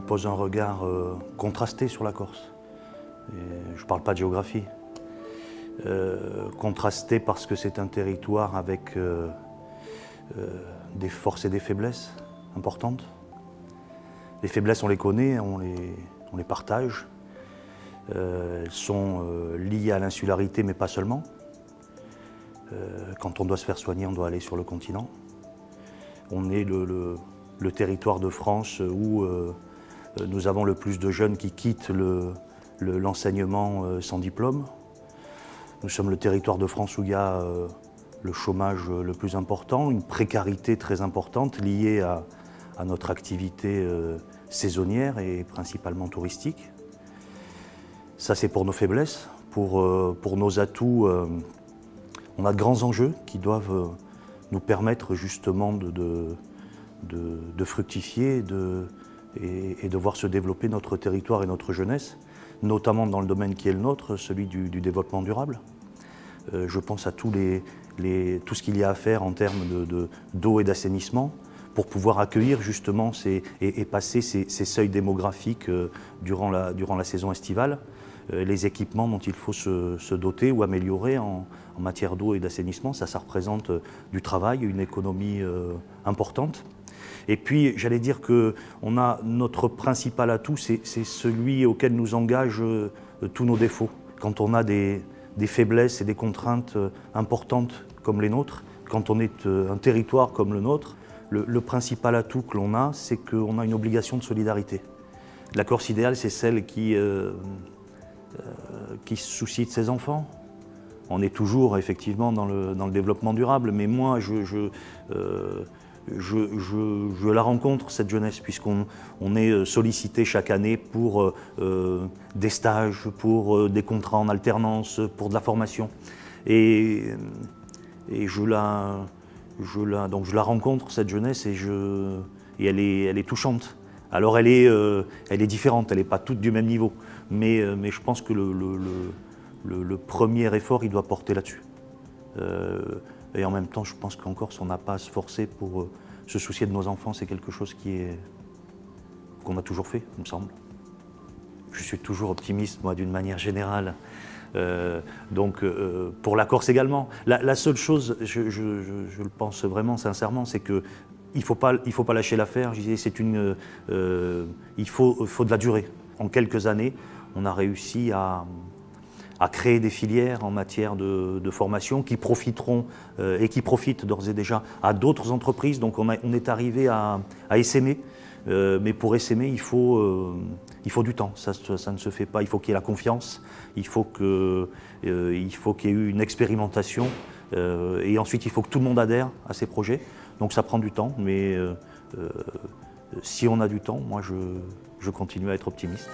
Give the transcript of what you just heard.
pose un regard contrasté sur la Corse. Et je ne parle pas de géographie. Contrasté parce que c'est un territoire avec des forces et des faiblesses importantes. Les faiblesses, on les connaît, on les partage. Elles sont liées à l'insularité, mais pas seulement. Quand on doit se faire soigner, on doit aller sur le continent. On est le territoire de France où nous avons le plus de jeunes qui quittent l'enseignement sans diplôme. Nous sommes le territoire de France où il y a le chômage le plus important, une précarité très importante liée à notre activité saisonnière et principalement touristique. Ça, c'est pour nos faiblesses. Pour nos atouts, on a de grands enjeux qui doivent nous permettre justement de fructifier et de voir se développer notre territoire et notre jeunesse, notamment dans le domaine qui est le nôtre, celui du développement durable. Je pense à tout ce qu'il y a à faire en termes d'eau et d'assainissement pour pouvoir accueillir justement et passer ces seuils démographiques durant la saison estivale, les équipements dont il faut se doter ou améliorer en matière d'eau et d'assainissement. Ça représente du travail, une économie importante. Et puis, j'allais dire qu'on a notre principal atout, c'est celui auquel nous engagent tous nos défauts. Quand on a des faiblesses et des contraintes importantes comme les nôtres, quand on est un territoire comme le nôtre, le principal atout que l'on a, c'est qu'on a une obligation de solidarité. La Corse idéale, c'est celle qui se soucie de ses enfants. On est toujours effectivement dans le développement durable, mais moi, je la rencontre, cette jeunesse, puisqu'on est sollicité chaque année pour des stages, pour des contrats en alternance, pour de la formation. Et je la rencontre, cette jeunesse, et elle est touchante. Alors elle est différente, elle n'est pas toute du même niveau, mais je pense que le premier effort, il doit porter là-dessus. Et en même temps, je pense qu'en Corse, on n'a pas à se forcer pour se soucier de nos enfants. C'est quelque chose qu'on a toujours fait, il me semble. Je suis toujours optimiste, moi, d'une manière générale. Donc, pour la Corse également. La seule chose, je le pense vraiment sincèrement, c'est qu'il ne faut pas lâcher l'affaire. Je disais, il faut de la durée. En quelques années, on a réussi à créer des filières en matière de formation qui profiteront et qui profitent d'ores et déjà à d'autres entreprises. Donc on est arrivé à essaimer, mais pour essaimer, il faut du temps. Ça ne se fait pas. Il faut qu'il y ait la confiance, il faut qu'il y ait eu une expérimentation et ensuite il faut que tout le monde adhère à ces projets. Donc ça prend du temps, mais si on a du temps, moi je continue à être optimiste.